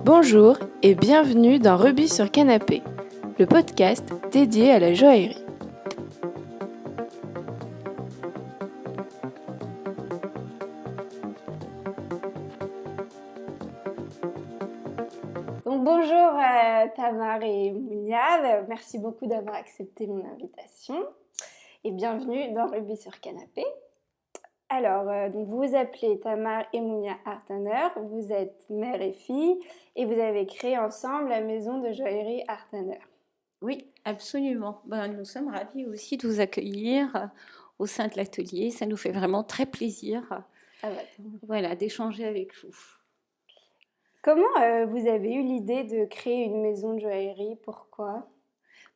Bonjour et bienvenue dans Rubis sur Canapé, le podcast dédié à la joaillerie. Donc bonjour Tamar et Mounia, merci beaucoup d'avoir accepté mon invitation et bienvenue dans Rubis sur Canapé. Alors, donc vous vous appelez Tamar et Mounia Hartaner, vous êtes mère et fille et vous avez créé ensemble la maison de joaillerie Hartaner. Oui, absolument. Nous sommes ravis aussi de vous accueillir au sein de l'atelier. Ça nous fait vraiment très plaisir d'échanger avec vous. Comment vous avez eu l'idée de créer une maison de joaillerie? Pourquoi?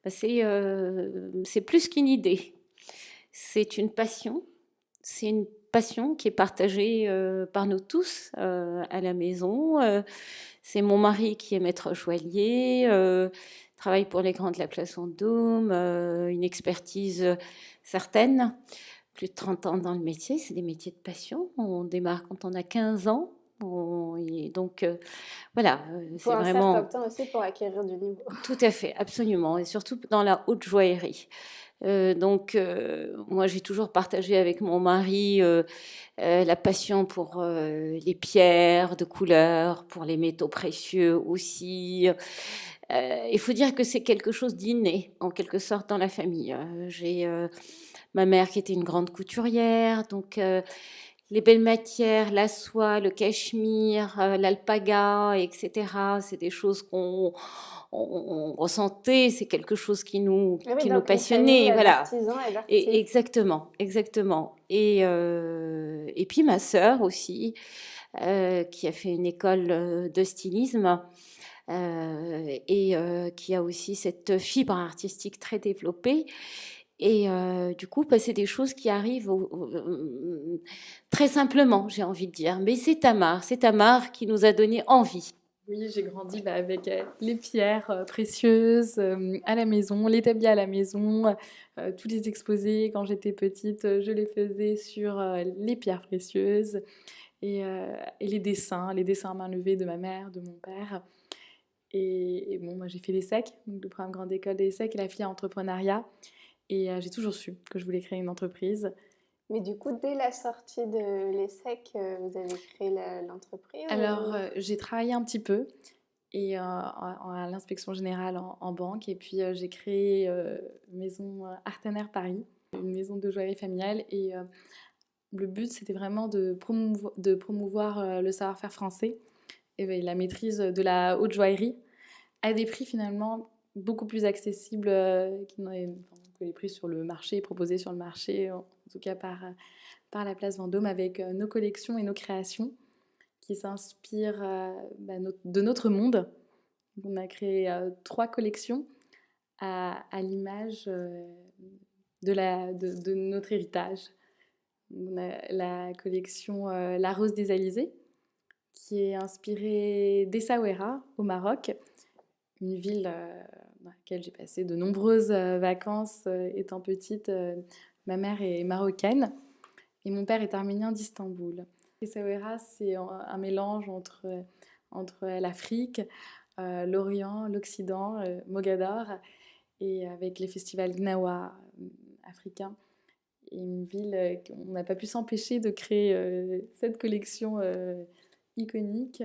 C'est plus qu'une idée. C'est une passion. C'est une passion qui est partagée par nous tous à la maison. C'est mon mari qui est maître joaillier, travaille pour les Grands de la Place Vendôme, une expertise certaine, plus de 30 ans dans le métier. C'est des métiers de passion. On démarre quand on a 15 ans. Donc, c'est vraiment... un certain temps aussi pour acquérir du niveau. Tout à fait, absolument. Et surtout dans la haute joaillerie. Moi, j'ai toujours partagé avec mon mari la passion pour les pierres de couleur, pour les métaux précieux aussi. Il faut dire que c'est quelque chose d'inné, en quelque sorte, dans la famille. J'ai ma mère qui était une grande couturière, donc les belles matières, la soie, le cachemire, l'alpaga, etc. C'est des choses qu'on ressentait, c'est quelque chose qui nous passionnait. Voilà. Et, exactement. Et puis ma sœur aussi, qui a fait une école de stylisme et qui a aussi cette fibre artistique très développée. Et du coup, c'est des choses qui arrivent très simplement, j'ai envie de dire. Mais c'est Tamar qui nous a donné envie. Oui, j'ai grandi avec les pierres précieuses à la maison, l'établi à la maison, tous les exposés. Quand j'étais petite, je les faisais sur les pierres précieuses et les dessins à main levée de ma mère, de mon père. Et bon, moi j'ai fait l'ESSEC, donc le programme Grande École d'ESSEC et la filière entrepreneuriat. Et j'ai toujours su que je voulais créer une entreprise. Mais du coup, dès la sortie de l'ESSEC, vous avez créé l'entreprise? Alors, j'ai travaillé un petit peu et à l'inspection générale en banque. Et puis, j'ai créé Maison Hartaner Paris, une maison de joaillerie familiale. Et le but, c'était vraiment de promouvoir le savoir-faire français et la maîtrise de la haute joaillerie à des prix finalement beaucoup plus accessibles que les prix sur le marché, proposés sur le marché, en tout cas par la place Vendôme, avec nos collections et nos créations qui s'inspirent de notre monde. On a créé 3 collections à l'image de notre héritage. On a la collection La Rose des Alizés, qui est inspirée d'Essaouira, au Maroc, une ville dans laquelle j'ai passé de nombreuses vacances étant petite. Ma mère est marocaine et mon père est arménien d'Istanbul. Essaouira, c'est un mélange entre l'Afrique, l'Orient, l'Occident, Mogador, et avec les festivals Gnawa africains. Et une ville qu'on n'a pas pu s'empêcher de créer cette collection iconique.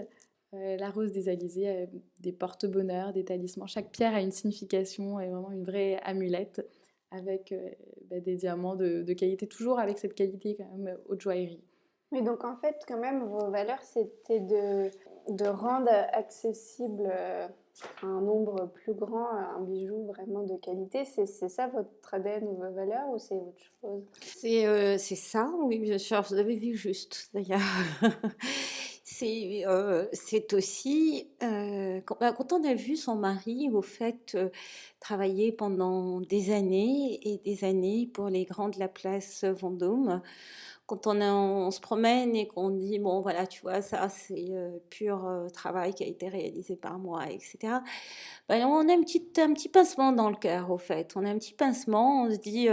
La Rose des Alizés, des porte-bonheur, des talismans. Chaque pierre a une signification et vraiment une vraie amulette avec des diamants de qualité, toujours avec cette qualité quand même haute joaillerie. Mais donc en fait, quand même, vos valeurs, c'était de rendre accessible un nombre plus grand, un bijou vraiment de qualité. C'est ça votre ADN ou vos valeurs, ou c'est autre chose? C'est ça, oui, bien sûr, vous avez vu juste d'ailleurs. C'est aussi, quand on a vu son mari, au fait, travailler pendant des années et des années pour les Grands de la Place Vendôme, quand on se promène et qu'on dit, bon, voilà, tu vois, ça, c'est pur travail qui a été réalisé par moi, etc. On a un petit pincement dans le cœur, au fait. On a un petit pincement, on se dit...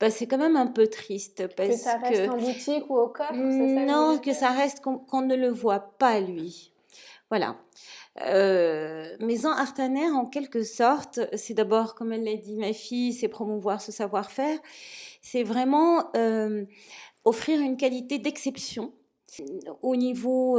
c'est quand même un peu triste. Que ça reste en boutique ou au coffre, c'est ça? Non, que ça reste qu'on ne le voit pas, lui. Voilà. Maison Artaner, en quelque sorte, c'est d'abord, comme elle l'a dit, ma fille, c'est promouvoir ce savoir-faire. C'est vraiment offrir une qualité d'exception au niveau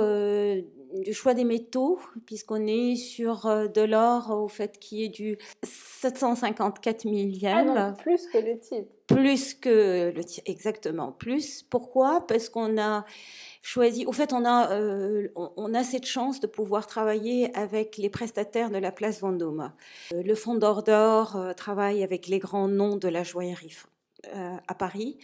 du choix des métaux, puisqu'on est sur de l'or au fait qui est du 754 Ah, millième. donc plus que le titre. Plus que le titre, exactement, plus. Pourquoi? Parce qu'on a choisi, au fait, on a cette chance de pouvoir travailler avec les prestataires de la place Vendôme. Le Fondeur d'Or travaille avec les grands noms de la joaillerie à Paris.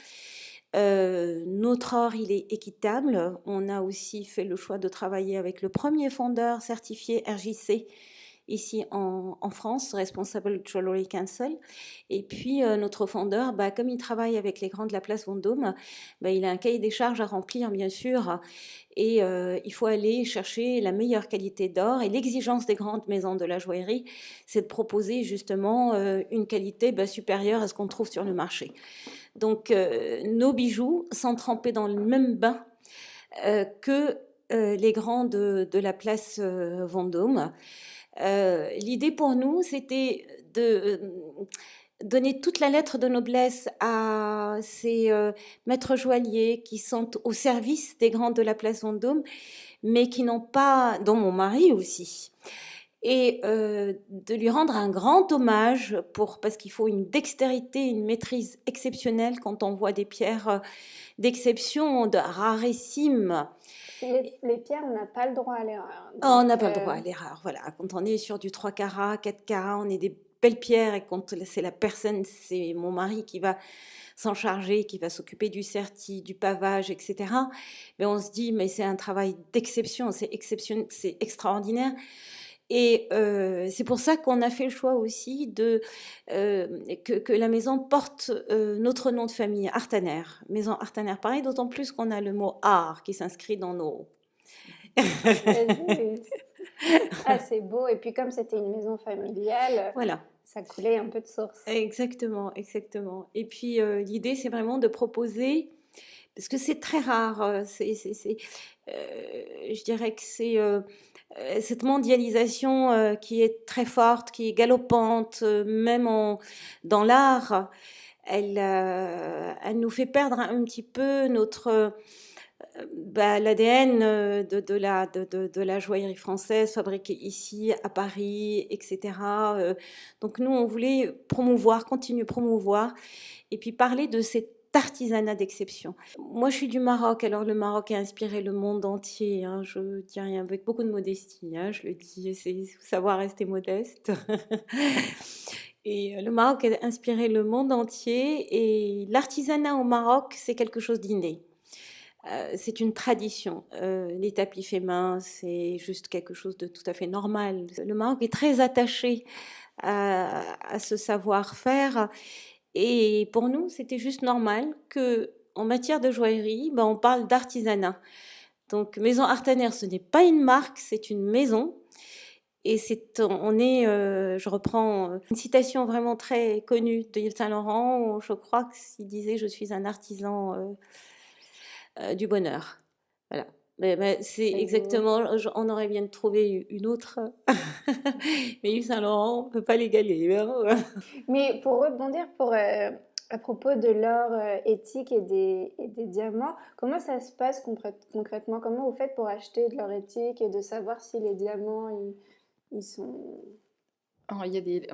Notre or, il est équitable. On a aussi fait le choix de travailler avec le premier fondeur certifié RJC ici en France, Responsible Jewelry Council. Et puis notre fondeur, comme il travaille avec les grands de la place Vendôme, il a un cahier des charges à remplir, bien sûr, et il faut aller chercher la meilleure qualité d'or. Et l'exigence des grandes maisons de la joaillerie, c'est de proposer justement une qualité supérieure à ce qu'on trouve sur le marché. Donc nos bijoux sont trempés dans le même bain que les grands de la place Vendôme. L'idée pour nous, c'était de donner toute la lettre de noblesse à ces maîtres joailliers qui sont au service des grands de la place Vendôme, mais qui n'ont pas, dont mon mari aussi, et de lui rendre un grand hommage parce qu'il faut une dextérité, une maîtrise exceptionnelle quand on voit des pierres d'exception, de rarissimes. Les pierres, on n'a pas le droit à l'erreur. On n'a pas le droit à l'erreur, voilà. Quand on est sur du 3 carats, 4 carats, on est des belles pierres, et quand c'est la personne, c'est mon mari qui va s'en charger, qui va s'occuper du serti, du pavage, etc. Mais on se dit, mais c'est un travail d'exception, c'est extraordinaire. Et c'est pour ça qu'on a fait le choix aussi que la maison porte notre nom de famille, Artaner. Maison Artaner, pareil, d'autant plus qu'on a le mot art qui s'inscrit dans nos... Ah, c'est beau. Et puis comme c'était une maison familiale, voilà. Ça coulait un peu de source. Exactement, exactement. Et puis l'idée, c'est vraiment de proposer, parce que c'est très rare, je dirais que c'est cette mondialisation qui est très forte, qui est galopante, même dans l'art, elle nous fait perdre un petit peu l'ADN de la joaillerie française fabriquée ici à Paris, etc. Donc nous, on voulait continuer promouvoir, et puis parler de cet artisanat d'exception. Moi, je suis du Maroc, alors le Maroc a inspiré le monde entier, hein, je dis rien avec beaucoup de modestie, hein, je le dis, c'est savoir rester modeste. Et le Maroc a inspiré le monde entier, et l'artisanat au Maroc, c'est quelque chose d'inné. C'est une tradition. Les tapis faits main, c'est juste quelque chose de tout à fait normal. Le Maroc est très attaché à ce savoir-faire, et pour nous, c'était juste normal qu'en matière de joaillerie, on parle d'artisanat. Donc, Maison Artaner, ce n'est pas une marque, c'est une maison. Et je reprends une citation vraiment très connue de Yves Saint Laurent, où je crois qu'il disait « Je suis un artisan du bonheur ». Voilà. Mais c'est exactement, on aurait bien trouvé une autre. Mais Yves Saint Laurent, on ne peut pas l'égaler. Hein. Mais pour rebondir à propos de l'or éthique et des diamants, comment ça se passe concrètement? Comment vous faites pour acheter de l'or éthique et de savoir si les diamants, ils sont... Alors,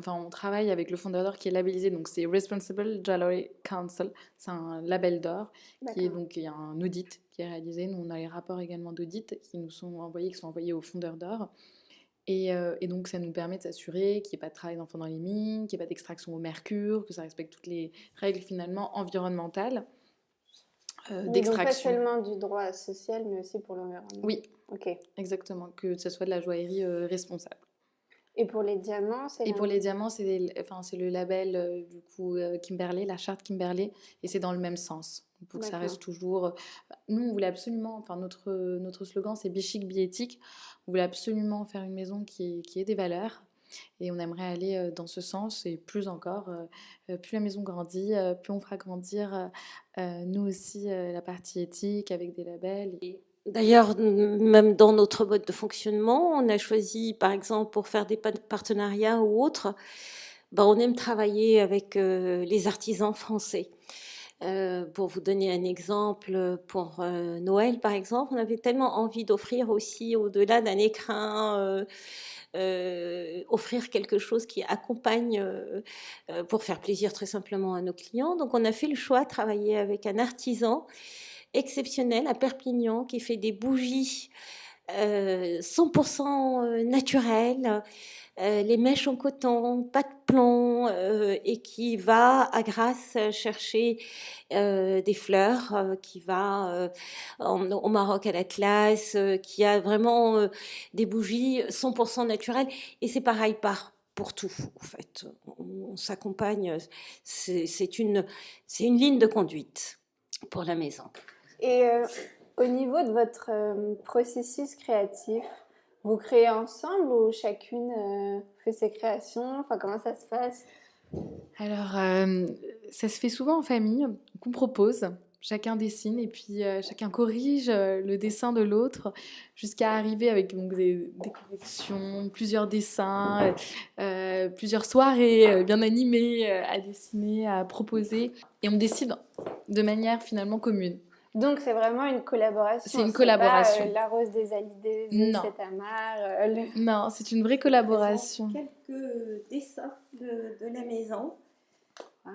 on travaille avec le fondeur d'or qui est labellisé, donc c'est Responsible Jewelry Council, c'est un label d'or qui est donc il y a un audit qui est réalisé. Nous on a les rapports également d'audit qui sont envoyés au fondeur d'or, et donc ça nous permet de s'assurer qu'il n'y ait pas de travail d'enfant dans les mines, qu'il n'y ait pas d'extraction au mercure, que ça respecte toutes les règles finalement environnementales d'extraction. Donc pas seulement du droit social, mais aussi pour l'environnement. Oui, ok, exactement, que ce soit de la joaillerie responsable. Et pour les diamants, pour les diamants, c'est le label du coup Kimberley, la charte Kimberley, et c'est dans le même sens. Pour que ça reste toujours. Nous, on voulait absolument. Notre slogan, c'est Be chic, be éthique. On voulait absolument faire une maison qui ait des valeurs, et on aimerait aller dans ce sens, et plus encore. Plus la maison grandit, plus on fera grandir nous aussi la partie éthique avec des labels. Et D'ailleurs, même dans notre mode de fonctionnement, on a choisi, par exemple, pour faire des partenariats ou autres, ben, on aime travailler avec les artisans français. Pour vous donner un exemple, pour Noël, par exemple, on avait tellement envie d'offrir aussi, au-delà d'un écrin, offrir quelque chose qui accompagne, pour faire plaisir très simplement à nos clients. Donc, on a fait le choix de travailler avec un artisan exceptionnel à Perpignan qui fait des bougies 100% naturelles, les mèches en coton, pas de plomb, et qui va à Grasse chercher des fleurs, qui va au Maroc à l'Atlas, qui a vraiment des bougies 100% naturelles. Et c'est pareil pour tout, en fait. On s'accompagne, c'est une ligne de conduite pour la maison. Et au niveau de votre processus créatif, vous créez ensemble ou chacune fait ses créations? Enfin, comment ça se passe? Alors, ça se fait souvent en famille, qu'on propose. Chacun dessine et puis chacun corrige le dessin de l'autre jusqu'à arriver avec donc, des corrections, plusieurs dessins, plusieurs soirées bien animées à dessiner, à proposer. Et on décide de manière finalement commune. Donc, c'est vraiment une collaboration. C'est une collaboration. Pas, la rose des Alizés, Non. c'est Tamar. Non, c'est une vraie collaboration. Quelques dessins de la maison. Wow.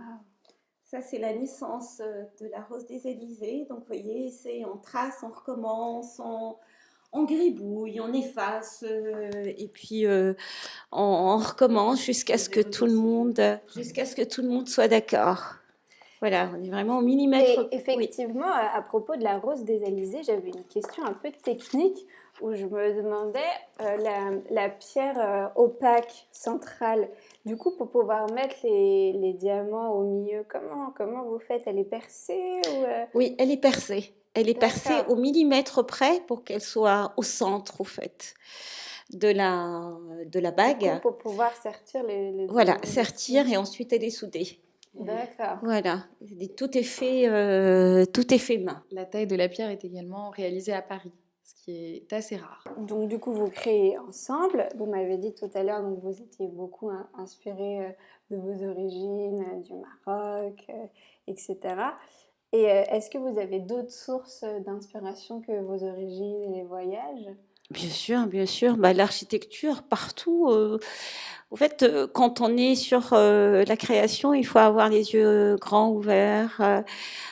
Ça, c'est la naissance de la rose des Alizés. Donc, vous voyez, on trace, on recommence, on gribouille, on efface, et puis on recommence jusqu'à ce que tout le monde soit d'accord. Voilà, on est vraiment au millimètre. Et effectivement, oui. À propos de la rose des Alizés, j'avais une question un peu technique où je me demandais la pierre opaque centrale. Du coup, pour pouvoir mettre les diamants au milieu, comment vous faites? Elle est percée ou Oui, elle est percée. Elle est percée au millimètre près pour qu'elle soit au centre, au fait, de la bague. Du coup, pour pouvoir sertir les voilà, sertir et ensuite elle est soudée. D'accord. Voilà, tout est fait main. La taille de la pierre est également réalisée à Paris, ce qui est assez rare. Donc du coup, vous créez ensemble. Vous m'avez dit tout à l'heure que vous étiez beaucoup inspiré de vos origines, du Maroc, etc. Et est-ce que vous avez d'autres sources d'inspiration que vos origines et les voyages? Bien sûr, bien sûr. Bah, l'architecture, partout. En fait, quand on est sur la création, il faut avoir les yeux grands ouverts,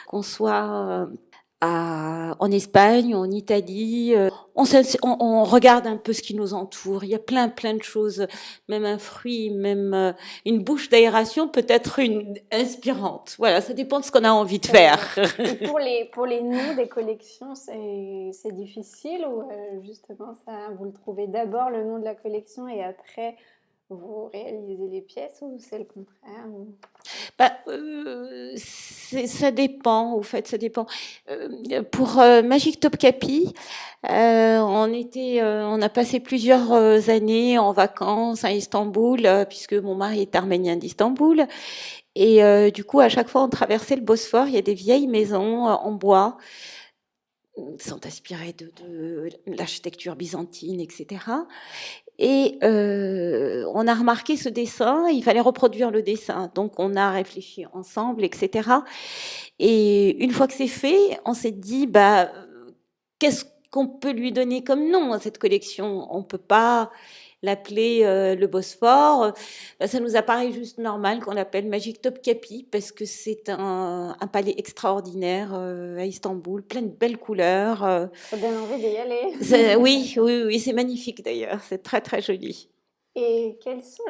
qu'on soit en Espagne, en Italie. On regarde un peu ce qui nous entoure. Il y a plein de choses. Même un fruit, même une bouche d'aération peut être inspirante. Voilà, ça dépend de ce qu'on a envie de faire. Et pour les noms des collections, c'est difficile ou justement ça, vous le trouvez d'abord le nom de la collection et après vous réalisez les pièces ou c'est le contraire bah, ça dépend, au fait, ça dépend. Pour Magic Topkapi, on a passé plusieurs années en vacances à Istanbul, puisque mon mari est arménien d'Istanbul. Et du coup, à chaque fois, on traversait le Bosphore, il y a des vieilles maisons en bois, sont inspirées de l'architecture byzantine, etc. Et on a remarqué ce dessin, il fallait reproduire le dessin. Donc, on a réfléchi ensemble, etc. Et une fois que c'est fait, on s'est dit, qu'est-ce qu'on peut lui donner comme nom à cette collection? On ne peut pas l'appeler le Bosphore. Ça nous apparaît juste normal qu'on l'appelle Magic Topkapi parce que c'est un palais extraordinaire à Istanbul, plein de belles couleurs. Ça donne envie d'y aller. Oui, c'est magnifique d'ailleurs, c'est très très joli. Et quels sont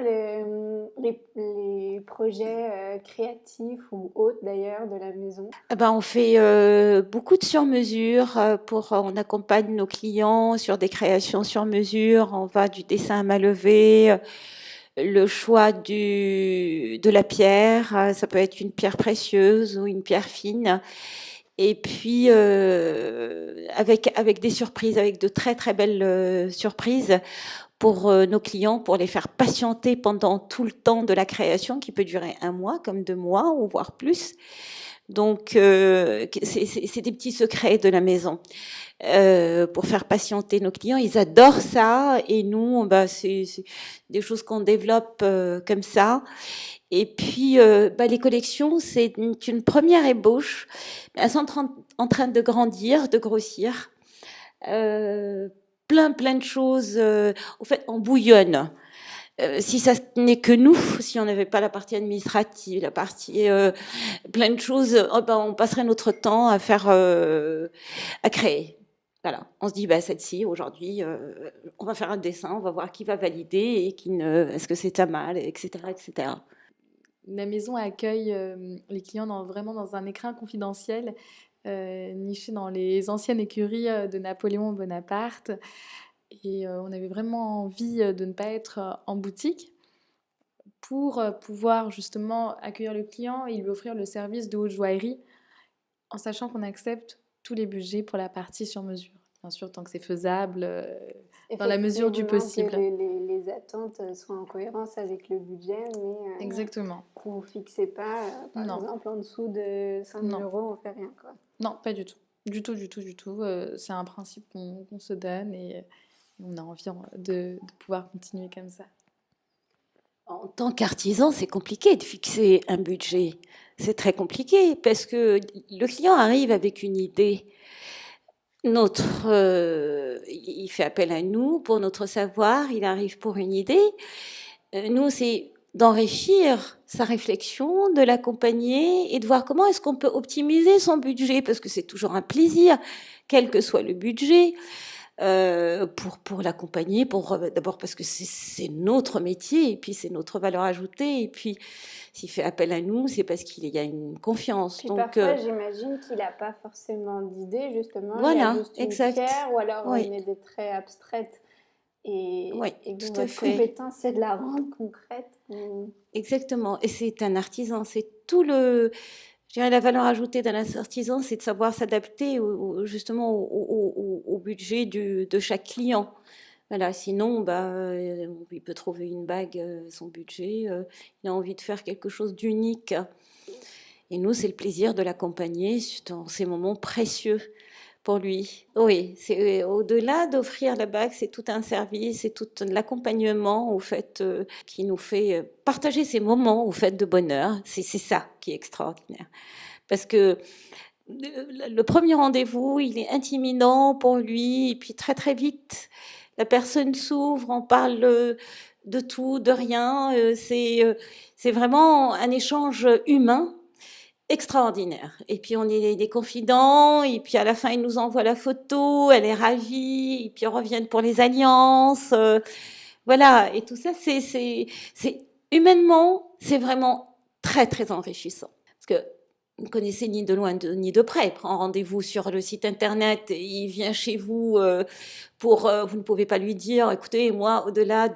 les projets créatifs ou autres d'ailleurs de la maison? On fait beaucoup de sur-mesure. On accompagne nos clients sur des créations sur mesure. On va du dessin à main levée, le choix de la pierre. Ça peut être une pierre précieuse ou une pierre fine. Et puis avec des surprises, avec de très très belles surprises pour nos clients, pour les faire patienter pendant tout le temps de la création, qui peut durer 1 mois, comme 2 mois, ou voire plus. Donc, c'est des petits secrets de la maison pour faire patienter nos clients. Ils adorent ça et nous, bah, c'est des choses qu'on développe comme ça. Et puis, bah, les collections, c'est une première ébauche. Elles sont en train de grandir, de grossir. Plein de choses. Au fait, on bouillonne. Si ça n'est que nous, si on n'avait pas la partie administrative, la partie plein de choses, oh ben, on passerait notre temps à faire, à créer. Voilà, on se dit bah celle-ci aujourd'hui, on va faire un dessin, on va voir qui va valider et qui ne, est-ce que c'est à mal, etc., etc. La maison accueille les clients vraiment dans un écrin confidentiel, niché dans les anciennes écuries de Napoléon Bonaparte. Et on avait vraiment envie de ne pas être en boutique pour pouvoir justement accueillir le client et lui offrir le service de haute joaillerie, en sachant qu'on accepte tous les budgets pour la partie sur mesure. Bien sûr, tant que c'est faisable, dans la mesure du possible. Que les attentes soient en cohérence avec le budget, mais Exactement. vous ne fixez pas, par exemple, en dessous de 5 000 euros, on ne fait rien, quoi. Non, pas du tout. Du tout. C'est un principe qu'on se donne et on a envie de pouvoir continuer comme ça. En tant qu'artisan, c'est compliqué de fixer un budget. C'est très compliqué parce que le client arrive avec une idée. Il fait appel à nous pour notre savoir, il arrive pour une idée. Nous, c'est d'enrichir sa réflexion, de l'accompagner et de voir comment est-ce qu'on peut optimiser son budget, parce que c'est toujours un plaisir, quel que soit le budget, pour l'accompagner, d'abord parce que c'est notre métier, et puis c'est notre valeur ajoutée, et puis s'il fait appel à nous, c'est parce qu'il y a une confiance. Puis donc, parfois, j'imagine qu'il n'a pas forcément d'idée, justement. Voilà, il y a juste une exact. pierre, ou alors Oui. une idée très abstraite. Et tout à votre fait. compétence, c'est de la rendre concrète. Exactement. Et c'est un artisan. C'est tout le... Je dirais la valeur ajoutée d'un artisan, c'est de savoir s'adapter justement au budget de chaque client. Voilà, sinon, bah, il peut trouver une bague, son budget. Il a envie de faire quelque chose d'unique. Et nous, c'est le plaisir de l'accompagner dans ces moments précieux pour lui. Oui, c'est au-delà d'offrir la bague, c'est tout un service, c'est tout l'accompagnement au fait qui nous fait partager ces moments au fait de bonheur. C'est ça qui est extraordinaire. Parce que le premier rendez-vous, il est intimidant pour lui, et puis très très vite, la personne s'ouvre, on parle de tout, de rien. C'est vraiment un échange humain extraordinaire. Et puis on est des confidents, et puis à la fin ils nous envoient la photo, elle est ravie, et puis on revient pour les alliances, voilà. Et tout ça, c'est humainement, c'est vraiment très très enrichissant. Parce que vous ne connaissez ni de loin ni de près. Il prend rendez-vous sur le site internet, et il vient chez vous vous ne pouvez pas lui dire, écoutez, moi, au-delà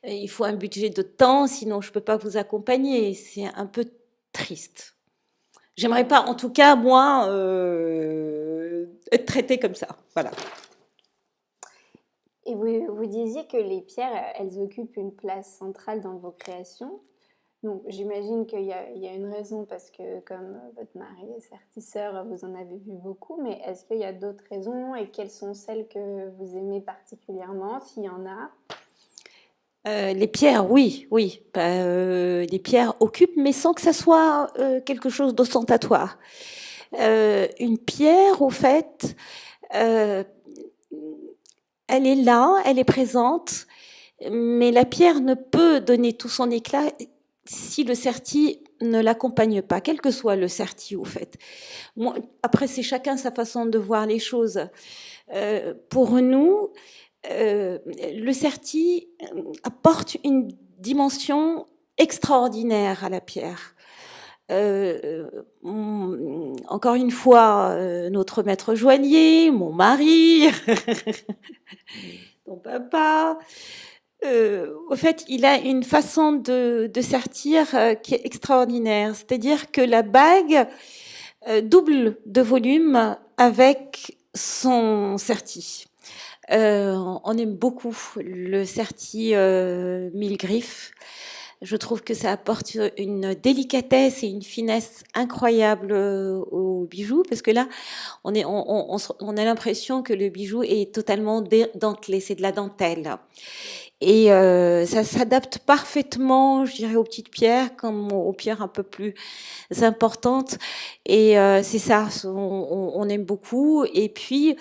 il faut un budget de temps, sinon je ne peux pas vous accompagner. C'est un peu triste. J'aimerais pas, en tout cas, moi, être traitée comme ça. Voilà. Et vous disiez que les pierres, elles occupent une place centrale dans vos créations. Donc, j'imagine qu'il y a une raison, parce que comme votre mari est sertisseur, vous en avez vu beaucoup. Mais est-ce qu'il y a d'autres raisons, et quelles sont celles que vous aimez particulièrement, s'il y en a ? Les pierres, oui. Les pierres occupent, mais sans que ça soit quelque chose d'ostentatoire. Une pierre, au fait, elle est là, elle est présente, mais la pierre ne peut donner tout son éclat si le serti ne l'accompagne pas, quel que soit le serti, au fait. Moi, après, c'est chacun sa façon de voir les choses. Pour nous, le serti apporte une dimension extraordinaire à la pierre. Encore une fois, notre maître joaillier, mon mari, ton papa, au fait, il a une façon de sertir qui est extraordinaire. C'est-à-dire que la bague double de volume avec son serti. On aime beaucoup le serti 1000 griffes. Je trouve que ça apporte une délicatesse et une finesse incroyable au bijou, parce que là, on a l'impression que le bijou est totalement dentelé, c'est de la dentelle. Et ça s'adapte parfaitement, je dirais, aux petites pierres comme aux pierres un peu plus importantes. Et c'est ça, on aime beaucoup. Et puis,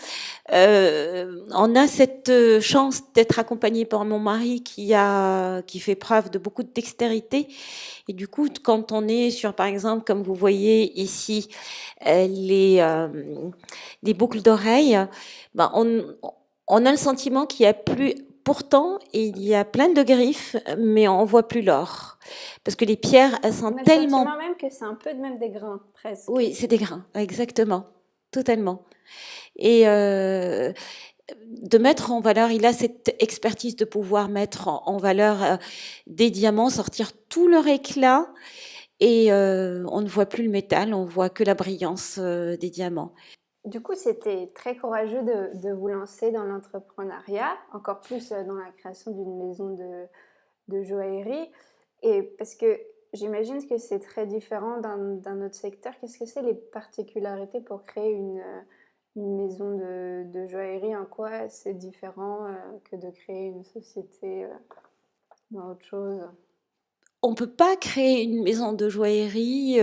on a cette chance d'être accompagné par mon mari qui fait preuve de beaucoup de dextérité. Et du coup, quand on est sur, par exemple, comme vous voyez ici, les boucles d'oreilles, ben on a le sentiment qu'il y a plus. Pourtant, il y a plein de griffes, mais on voit plus l'or. Parce que les pierres, elles sont On a le tellement... sentiment même que c'est un peu de même des grains, presque. Oui, c'est des grains, exactement, totalement. Et de mettre en valeur, il a cette expertise de pouvoir mettre en valeur des diamants, sortir tout leur éclat, et on ne voit plus le métal, on voit que la brillance des diamants. Du coup, c'était très courageux de vous lancer dans l'entrepreneuriat, encore plus dans la création d'une maison de joaillerie. Et parce que j'imagine que c'est très différent d'un autre secteur. Qu'est-ce que c'est les particularités pour créer une maison de joaillerie? En quoi c'est différent que de créer une société dans autre chose? On peut pas créer une maison de joaillerie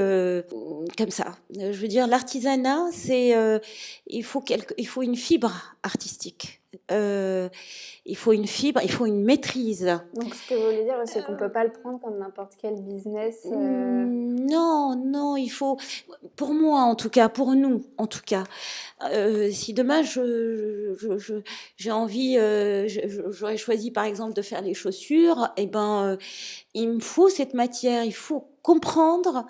comme ça. Je veux dire, l'artisanat, il faut une fibre artistique. Il faut une fibre, il faut une maîtrise. Donc, ce que vous voulez dire, c'est qu'on ne peut pas le prendre comme n'importe quel business. Non, non, il faut, pour moi en tout cas, pour nous en tout cas, si demain j'ai envie, j'aurais choisi par exemple de faire les chaussures, et ben, il me faut cette matière, il faut comprendre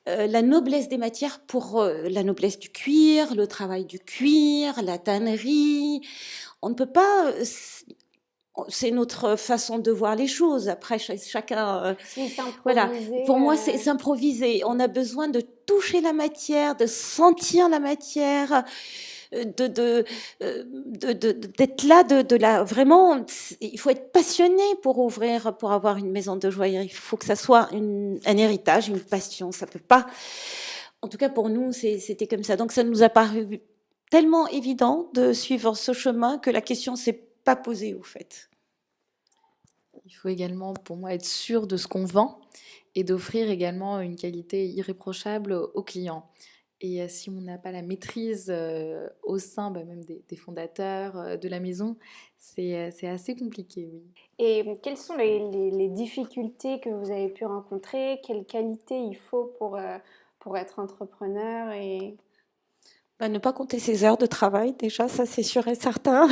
la noblesse des matières pour la noblesse du cuir, le travail du cuir, la tannerie. On ne peut pas. C'est notre façon de voir les choses. Après, chacun. Si Voilà. s'improviser. Pour moi, c'est s'improviser. On a besoin de toucher la matière, de sentir la matière, d'être là, vraiment. Il faut être passionné pour ouvrir, pour avoir une maison de joaillerie. Il faut que ça soit un héritage, une passion. Ça peut pas. En tout cas, pour nous, c'était comme ça. Donc, ça nous a paru tellement évident de suivre ce chemin que la question s'est pas posée, au fait. Il faut également, pour moi, être sûr de ce qu'on vend et d'offrir également une qualité irréprochable aux clients. Et si on n'a pas la maîtrise au sein même des fondateurs de la maison, c'est assez compliqué, oui. Et quelles sont les difficultés que vous avez pu rencontrer? Quelles qualités il faut pour être entrepreneur Ben, ne pas compter ses heures de travail, déjà, ça c'est sûr et certain.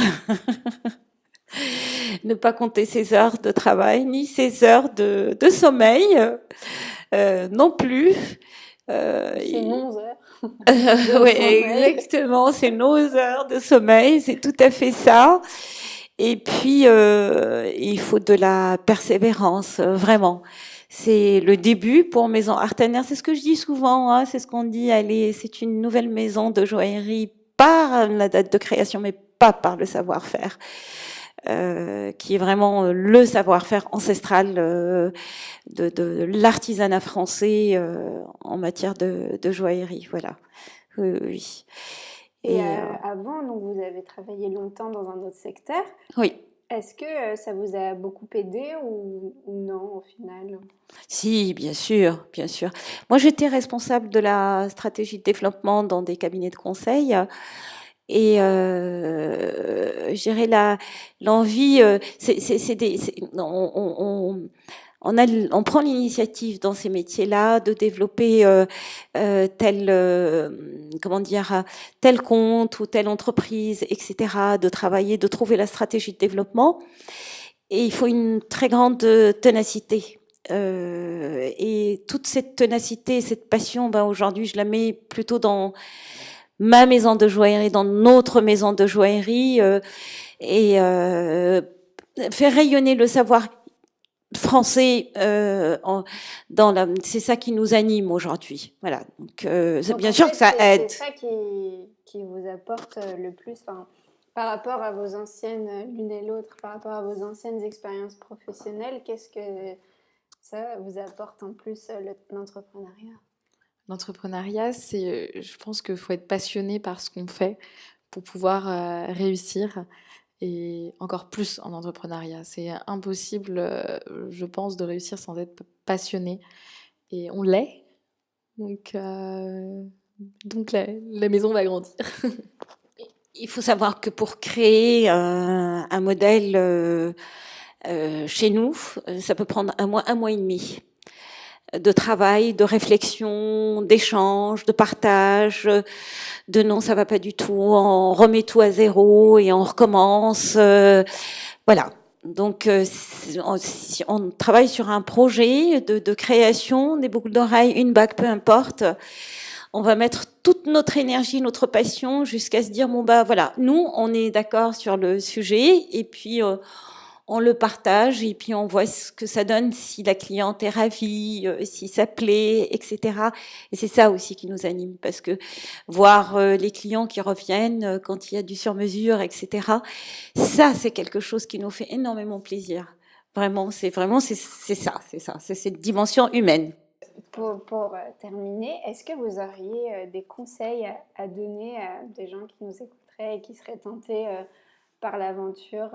Ne pas compter ses heures de travail, ni ses heures de sommeil non plus. C'est non heures. Oui, exactement, c'est nos heures de sommeil, c'est tout à fait ça. Et puis, il faut de la persévérance, vraiment. C'est le début pour Maison Arthaner, c'est ce que je dis souvent, hein, c'est ce qu'on dit, allez, c'est une nouvelle maison de joaillerie par la date de création, mais pas par le savoir-faire. Qui est vraiment le savoir-faire ancestral de l'artisanat français en matière de joaillerie. Voilà. Oui. Et avant, donc vous avez travaillé longtemps dans un autre secteur. Oui. Est-ce que ça vous a beaucoup aidé ou non au final? Si, bien sûr, bien sûr. Moi, j'étais responsable de la stratégie de développement dans des cabinets de conseil. Et je dirais l'envie, on prend l'initiative dans ces métiers-là de développer tel compte ou telle entreprise, etc., de travailler, de trouver la stratégie de développement. Et il faut une très grande ténacité. Et toute cette ténacité, cette passion, ben aujourd'hui, je la mets plutôt dans ma maison de joaillerie, dans notre maison de joaillerie, et faire rayonner le savoir français c'est ça qui nous anime aujourd'hui. Voilà. Donc bien sûr que ça aide. C'est ça qui vous apporte le plus, par rapport à vos anciennes, l'une et l'autre, par rapport à vos anciennes expériences professionnelles, ça vous apporte en plus l'entrepreneuriat? L'entrepreneuriat, je pense qu'il faut être passionné par ce qu'on fait pour pouvoir réussir et encore plus en entrepreneuriat. C'est impossible, je pense, de réussir sans être passionné. Et on l'est. Donc la maison va grandir. Il faut savoir que pour créer un modèle chez nous, ça peut prendre un mois et demi de travail, de réflexion, d'échange, de partage, de non, ça va pas du tout, on remet tout à zéro et on recommence. Voilà. Donc, si on travaille sur un projet de création, des boucles d'oreilles, une bague, peu importe. On va mettre toute notre énergie, notre passion, jusqu'à se dire bon bah voilà, nous on est d'accord sur le sujet et puis on le partage et puis on voit ce que ça donne, si la cliente est ravie, si ça plaît, etc. Et c'est ça aussi qui nous anime, parce que voir les clients qui reviennent quand il y a du sur-mesure, etc. Ça, c'est quelque chose qui nous fait énormément plaisir. Vraiment, c'est cette dimension humaine. Pour terminer, est-ce que vous auriez des conseils à donner à des gens qui nous écouteraient et qui seraient tentés par l'aventure?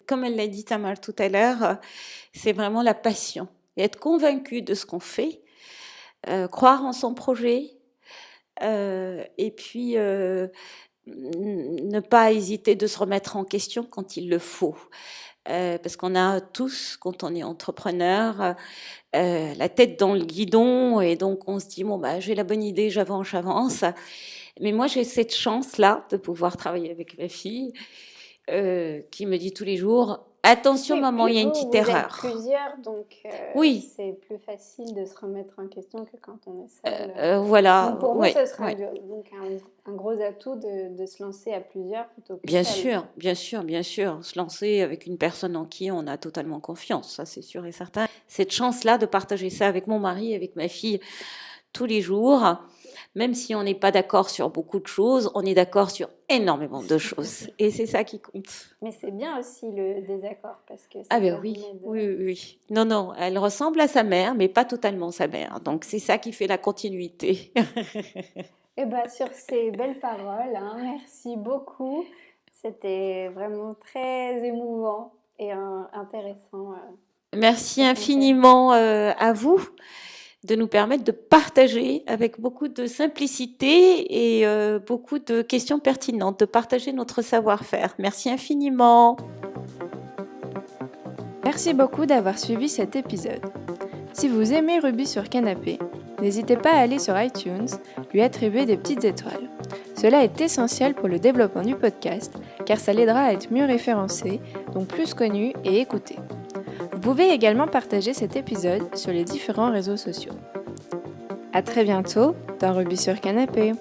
Comme elle l'a dit Tamar tout à l'heure, c'est vraiment la passion. Et être convaincu de ce qu'on fait, croire en son projet, et puis ne pas hésiter de se remettre en question quand il le faut. Parce qu'on a tous, quand on est entrepreneur, la tête dans le guidon et donc on se dit bon bah j'ai la bonne idée, j'avance. Mais moi j'ai cette chance-là de pouvoir travailler avec ma fille qui me dit tous les jours attention Oui, maman, il y a une petite erreur. Vous êtes plusieurs, donc oui. c'est plus facile de se remettre en question que quand on est seul. Voilà. Donc pour vous, ce sera donc un gros atout de se lancer à plusieurs plutôt que bien seul. Bien sûr. Se lancer avec une personne en qui on a totalement confiance, ça c'est sûr et certain. Cette chance-là de partager ça avec mon mari, avec ma fille tous les jours, même si on n'est pas d'accord sur beaucoup de choses, on est d'accord sur énormément de choses. Et c'est ça qui compte. Mais c'est bien aussi le désaccord, parce que ça ben oui. Non, elle ressemble à sa mère, mais pas totalement sa mère. Donc c'est ça qui fait la continuité. Et bien sur ces belles paroles, merci beaucoup. C'était vraiment très émouvant et intéressant. Merci infiniment à vous de nous permettre de partager avec beaucoup de simplicité et beaucoup de questions pertinentes, de partager notre savoir-faire. Merci infiniment. Merci beaucoup d'avoir suivi cet épisode. Si vous aimez Ruby sur Canapé, n'hésitez pas à aller sur iTunes, lui attribuer des petites étoiles. Cela est essentiel pour le développement du podcast, car ça l'aidera à être mieux référencé, donc plus connu et écouté. Vous pouvez également partager cet épisode sur les différents réseaux sociaux. À très bientôt dans Ruby sur Canapé.